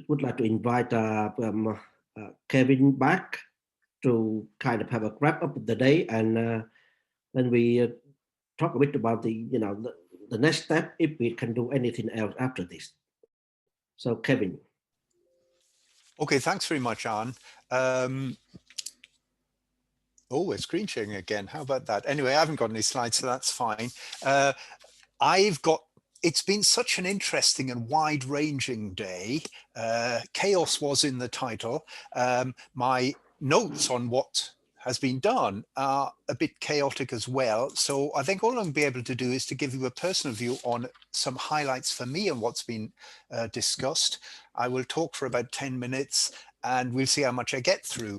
would like to invite Kevin back to kind of have a wrap up of the day, and then we talk a bit about the next step if we can do anything else after this. So, Kevin. Okay, thanks very much, Anne. Oh, we're screen sharing again. How about that? Anyway, I haven't got any slides, so that's fine. It's been such an interesting and wide-ranging day. Chaos was in the title. My notes on what has been done are a bit chaotic as well. So I think all I'm going to be able to do is to give you a personal view on some highlights for me and what's been discussed. I will talk for about 10 minutes and we'll see how much I get through.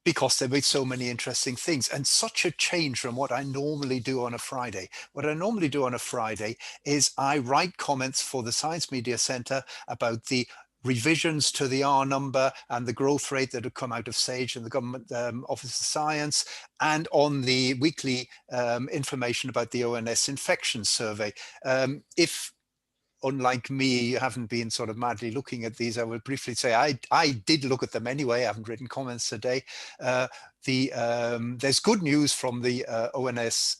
Because there were so many interesting things and such a change from what I normally do on a Friday. What I normally do on a Friday is I write comments for the Science Media Centre about the revisions to the R number and the growth rate that have come out of SAGE and the Government Office of Science, and on the weekly information about the ONS infection survey. If unlike me, you haven't been sort of madly looking at these, I will briefly say I did look at them anyway. I haven't written comments today. There's good news from the ONS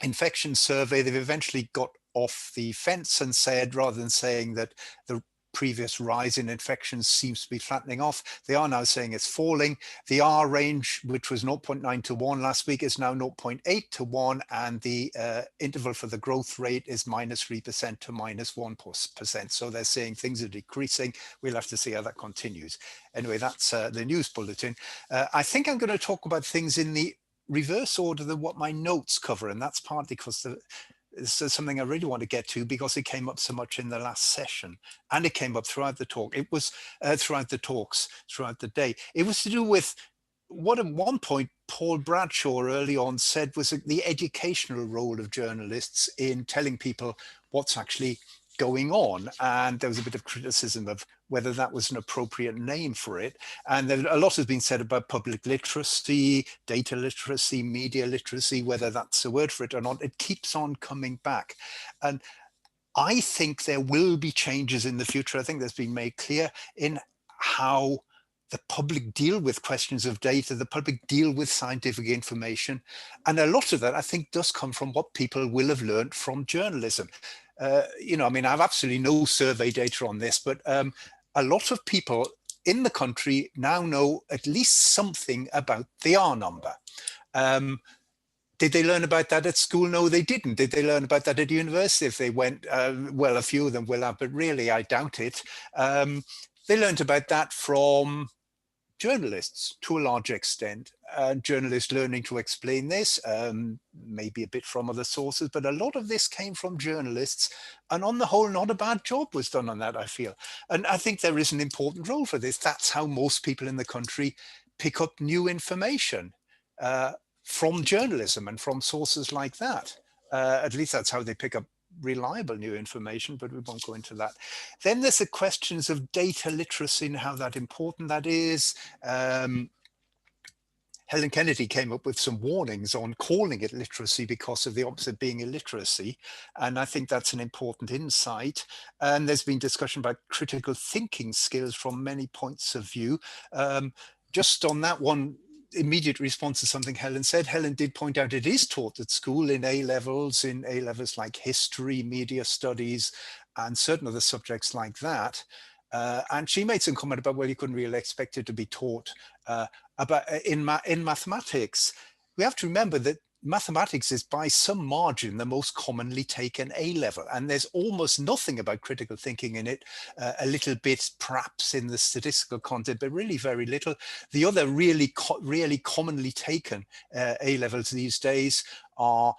infection survey. They've eventually got off the fence and said, rather than saying that the previous rise in infections seems to be flattening off, they are now saying it's falling. The R range, which was 0.9 to 1 last week, is now 0.8 to 1, and the interval for the growth rate is -3% to -1%. So they're saying things are decreasing. We'll have to see how that continues. Anyway, that's the news bulletin. I think I'm going to talk about things in the reverse order than what my notes cover, and that's partly because this is something I really want to get to because it came up so much in the last session, and it came up throughout the talk. It was throughout the talks, throughout the day. It was to do with what at one point Paul Bradshaw early on said was the educational role of journalists in telling people what's actually going on, and there was a bit of criticism of whether that was an appropriate name for it. And a lot has been said about public literacy, data literacy, media literacy, whether that's a word for it or not. It keeps on coming back. And I think there will be changes in the future. I think that's been made clear in how the public deal with questions of data, the public deal with scientific information. And a lot of that, I think, does come from what people will have learned from journalism. I mean, I have absolutely no survey data on this, but a lot of people in the country now know at least something about the R number. Did they learn about that at school? No, they didn't. Did they learn about that at university? If they went, well, a few of them will have, but really, I doubt it. They learned about that from journalists to a large extent, journalists learning to explain this, maybe a bit from other sources, but a lot of this came from journalists, and on the whole, not a bad job was done on that, I feel. And I think there is an important role for this. That's how most people in the country pick up new information from journalism and from sources like that. At least that's how they pick up reliable new information, but we won't go into that. Then there's the questions of data literacy and how that important that is. Helen Kennedy came up with some warnings on calling it literacy because of the opposite being illiteracy. And I think that's an important insight. And there's been discussion about critical thinking skills from many points of view. Just on that one, immediate response to something Helen said. Helen did point out it is taught at school in A-levels like history, media studies, and certain other subjects like that. And she made some comment about, well, you couldn't really expect it to be taught in mathematics. We have to remember that mathematics is by some margin the most commonly taken A-level, and there's almost nothing about critical thinking in it, a little bit perhaps in the statistical content, but really very little. The other really commonly taken A-levels these days are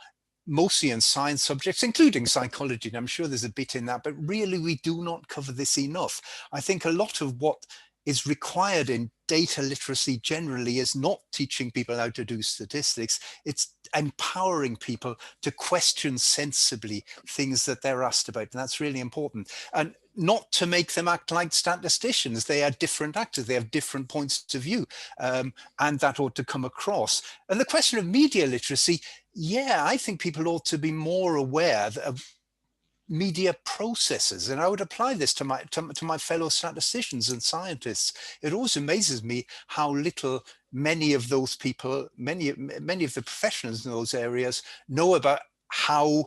mostly in science subjects, including psychology, and I'm sure there's a bit in that, but really we do not cover this enough. I think a lot of what is required in data literacy generally is not teaching people how to do statistics, it's empowering people to question sensibly things that they're asked about, and that's really important. And not to make them act like statisticians. They are different actors, they have different points of view, and that ought to come across. And the question of media literacy, yeah, I think people ought to be more aware of media processes. And I would apply this to my fellow statisticians and scientists. It always amazes me how little many of those people, many of the professionals in those areas know about how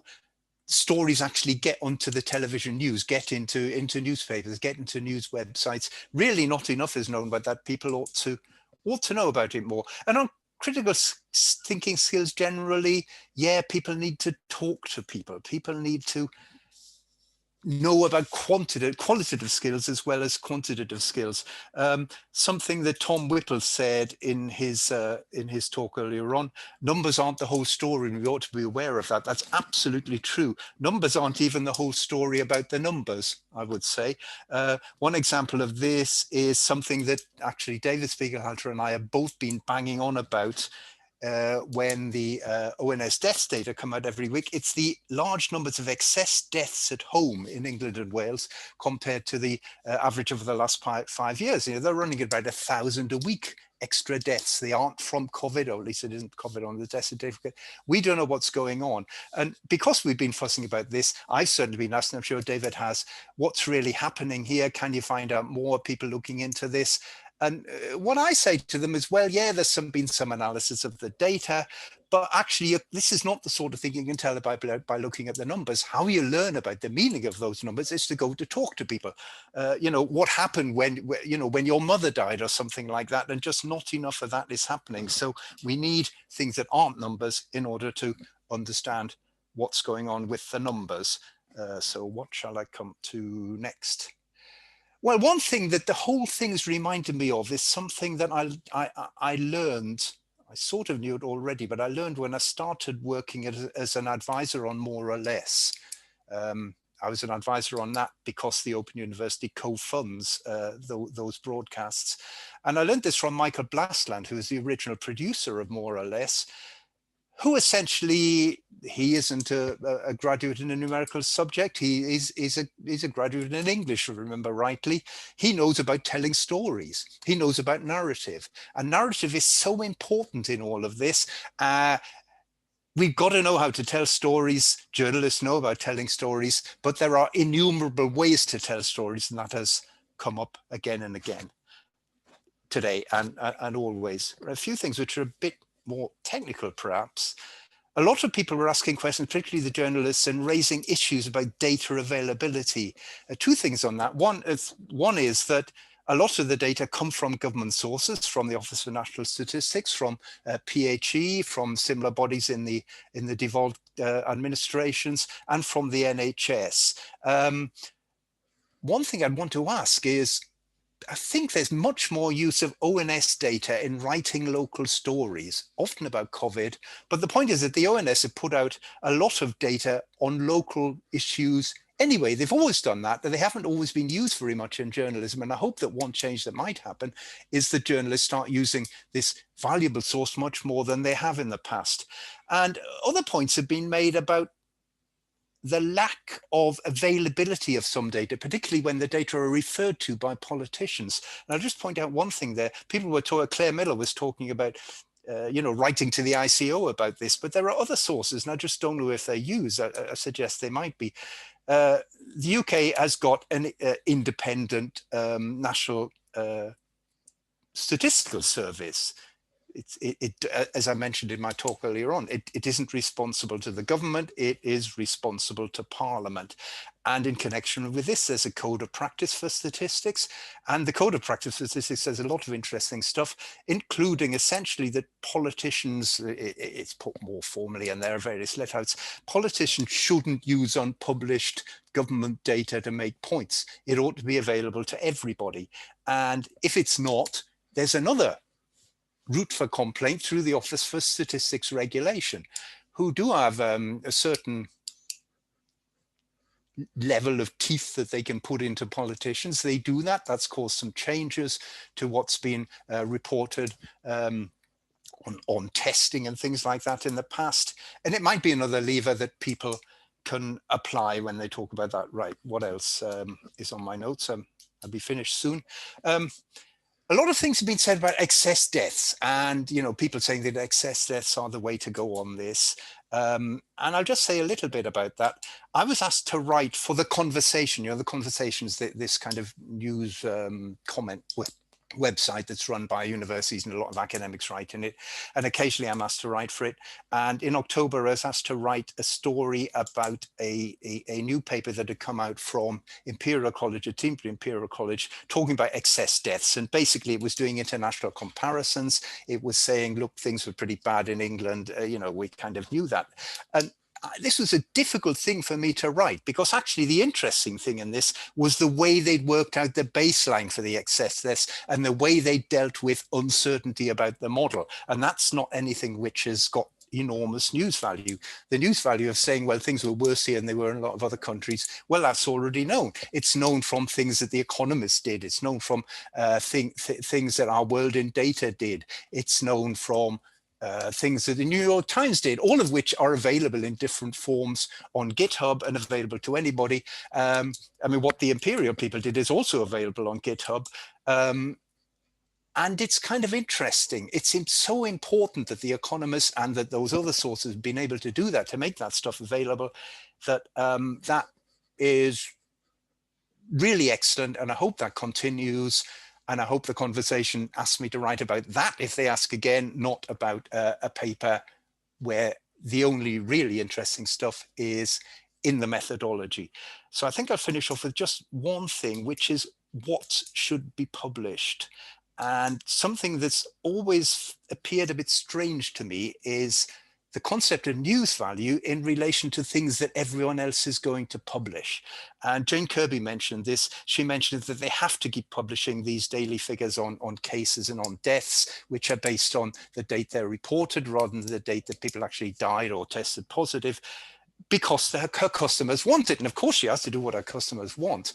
stories actually get onto the television news, get into newspapers, get into news websites. Really not enough is known about that. People ought to know about it more. And on critical thinking skills generally, yeah, people need to talk to people. People need to know about qualitative skills as well as quantitative skills. Something that Tom Whipple said in his talk earlier on: numbers aren't the whole story, and we ought to be aware of that. That's absolutely true. Numbers aren't even the whole story about the numbers, I would say. One example of this is something that actually David Spiegelhalter and I have both been banging on about when the ONS deaths data come out every week. It's the large numbers of excess deaths at home in England and Wales compared to the average over the last 5 years. You know, they're running at about 1,000 a week extra deaths. They aren't from COVID, or at least it isn't COVID on the death certificate. We don't know what's going on. And because we've been fussing about this, I've certainly been asking, I'm sure David has, what's really happening here? Can you find out more? People looking into this? And what I say to them is, well, yeah, there's been some analysis of the data, but actually this is not the sort of thing you can tell about by looking at the numbers. How you learn about the meaning of those numbers is to go to talk to people. You know, what happened when your mother died or something like that, and just not enough of that is happening. So we need things that aren't numbers in order to understand what's going on with the numbers. So what shall I come to next? Well, one thing that the whole thing's reminded me of is something that I learned. I sort of knew it already, but I learned when I started working as an advisor on More or Less. I was an advisor on that because the Open University co-funds those broadcasts. And I learned this from Michael Blastland, who is the original producer of More or Less, who essentially, he isn't a graduate in a numerical subject. He is a graduate in English, if I remember rightly. He knows about telling stories. He knows about narrative. And narrative is so important in all of this. We've got to know how to tell stories. Journalists know about telling stories, but there are innumerable ways to tell stories, and that has come up again and again today and always. A few things which are a bit more technical, perhaps. A lot of people were asking questions, particularly the journalists, and raising issues about data availability. Two things on that. One is that a lot of the data come from government sources, from the Office for National Statistics, from PHE, from similar bodies in the devolved administrations, and from the NHS. One thing I'd want to ask is, I think there's much more use of ONS data in writing local stories, often about COVID. But the point is that the ONS have put out a lot of data on local issues anyway. They've always done that, but they haven't always been used very much in journalism. And I hope that one change that might happen is that journalists start using this valuable source much more than they have in the past. And other points have been made about the lack of availability of some data, particularly when the data are referred to by politicians. And I'll just point out one thing there. People were talking, Claire Miller was talking about, writing to the ICO about this, but there are other sources, and I just don't know if they're used. I suggest they might be. The UK has got an independent national statistical service. As I mentioned in my talk earlier on, it isn't responsible to the government, it is responsible to Parliament. And in connection with this, there's a code of practice for statistics. And the code of practice for statistics says a lot of interesting stuff, including essentially that politicians, it's put more formally, and there are various letouts, politicians shouldn't use unpublished government data to make points. It ought to be available to everybody. And if it's not, there's another route for complaint through the Office for Statistics Regulation, who do have a certain level of teeth that they can put into politicians. They do that. That's caused some changes to what's been reported on testing and things like that in the past. And it might be another lever that people can apply when they talk about that. Right, what else is on my notes? I'll be finished soon. A lot of things have been said about excess deaths, and people saying that excess deaths are the way to go on this. And I'll just say a little bit about that. I was asked to write for the conversation, the conversations, this kind of news comment website that's run by universities, and a lot of academics write in it, and occasionally I'm asked to write for it. And in October I was asked to write a story about a new paper that had come out from Imperial College, a team from Imperial College, talking about excess deaths. And basically it was doing international comparisons. It was saying, look, things were pretty bad in England, we kind of knew that. And this was a difficult thing for me to write, because actually the interesting thing in this was the way they'd worked out the baseline for the excess deaths and the way they dealt with uncertainty about the model. And that's not anything which has got enormous news value. The news value of saying, well, things were worse here than they were in a lot of other countries, well, that's already known. It's known from things that the economists did. It's known from things that our World in Data did. It's known from things that the New York Times did, all of which are available in different forms on GitHub and available to anybody. I mean, what the Imperial people did is also available on GitHub. And it's kind of interesting. It seems so important that the economists and that those other sources have been able to do that, to make that stuff available, that that is really excellent. And I hope that continues. And I hope the conversation asks me to write about that if they ask again, not about a paper where the only really interesting stuff is in the methodology. So I think I'll finish off with just one thing, which is what should be published. And something that's always appeared a bit strange to me is the concept of news value in relation to things that everyone else is going to publish. And Jane Kirby mentioned this. She mentioned that they have to keep publishing these daily figures on cases and on deaths, which are based on the date they're reported rather than the date that people actually died or tested positive, because her customers want it. And of course she has to do what her customers want.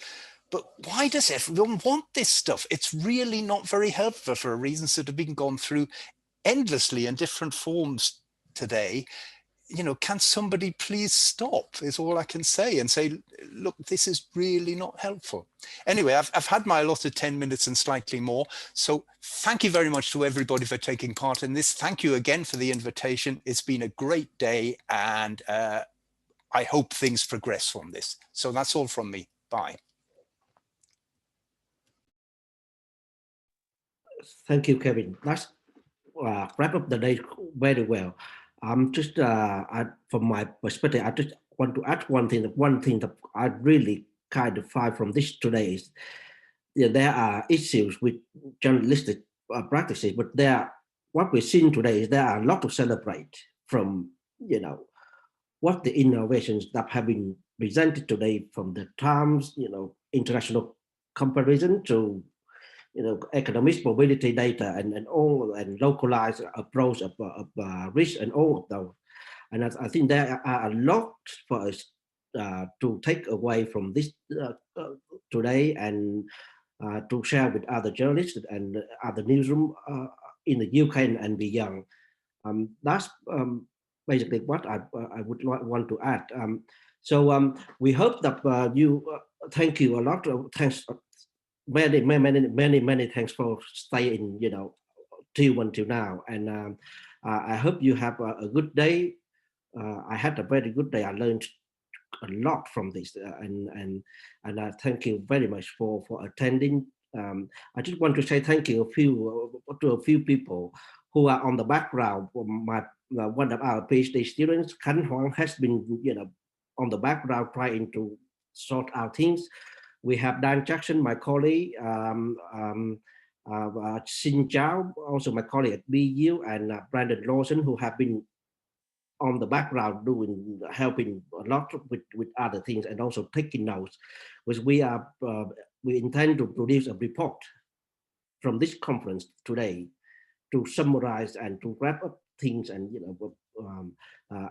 But why does everyone want this stuff? It's really not very helpful for reasons that have been gone through endlessly in different forms today. Can somebody please stop, is all I can say, and say, look, this is really not helpful. Anyway, I've had my allotted 10 minutes and slightly more. So thank you very much to everybody for taking part in this. Thank you again for the invitation. It's been a great day, and I hope things progress from this. So that's all from me. Bye. Thank you, Kevin. That's wrap up the day very well. Just from my perspective, I just want to add one thing. One thing that I really kind of find from this today is there are issues with journalistic practices, but what we're seeing today is there are a lot to celebrate from what the innovations that have been presented today, from the Times, international comparison to economic mobility data and all, and localized approach of risk and all of those. And I think there are a lot for us to take away from this today, and to share with other journalists and other newsroom in the UK and beyond. That's basically what I would want to add. So we hope that you, thank you a lot. Thanks. Many thanks for staying, until now, and I hope you have a good day. I had a very good day. I learned a lot from this, and I thank you very much for attending. I just want to say thank you to a few people who are on the background. One of our PhD students, Khánh Hoàng, has been on the background trying to sort out things. We have Dan Jackson, my colleague, Xin Chao, also my colleague at BU, and Brandon Lawson, who have been on the background helping a lot with other things, and also taking notes, which we intend to produce a report from this conference today to summarize and to wrap up things, and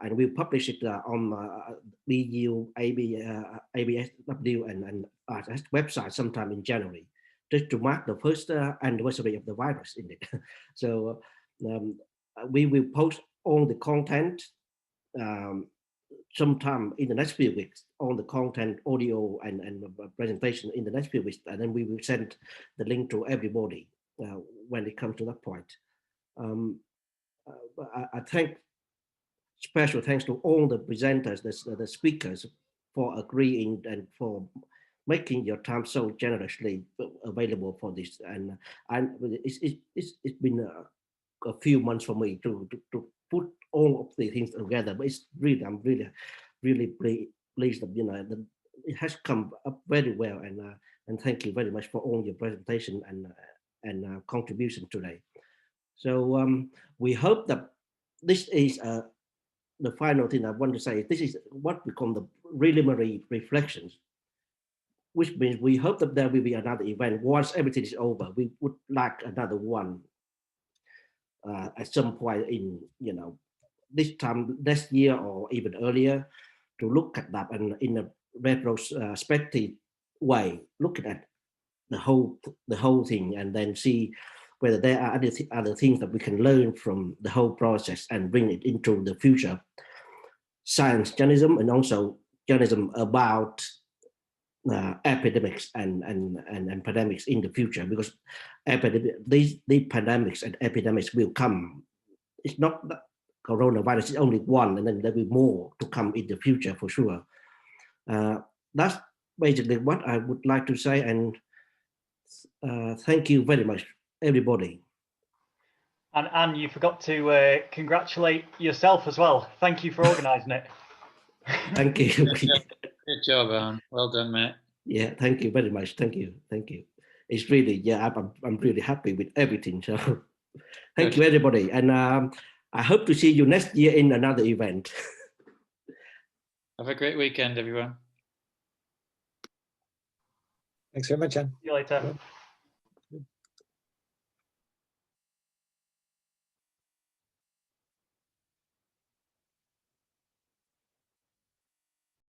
and we'll publish it on BU, ABSW, and RSS website sometime in January, just to mark the first anniversary of the virus in it. So we will post all the content sometime in the next few weeks, all the content, audio and presentation in the next few weeks, and then we will send the link to everybody when it comes to that point. I thank special thanks to all the presenters, the speakers, for agreeing and for making your time so generously available for this. And it's been a few months for me to put all of the things together, but it's really, I'm really pleased that, you know, that it has come up very well. And thank you very much for all your presentation and contribution today. So we hope that this is the final thing I want to say. This is what we call the preliminary reflections, which means we hope that there will be another event once everything is over. We would like another one at some point in, you know, this time next year or even earlier, to look at that and in a retrospective way, looking at the whole thing, and then see whether there are other things that we can learn from the whole process and bring it into the future science journalism, and also journalism about epidemics and pandemics in the future, because these pandemics and epidemics will come. It's not that coronavirus is only one, and then there will be more to come in the future for sure. That's basically what I would like to say, and thank you very much, everybody. And Anne, you forgot to congratulate yourself as well. Thank you for organising it. Thank you. Good job, Anne. Well done, mate. Yeah, thank you very much. Thank you. It's really, yeah, I'm really happy with everything. So thank you, everybody. And I hope to see you next year in another event. Have a great weekend, everyone. Thanks very much, Anne. See you later.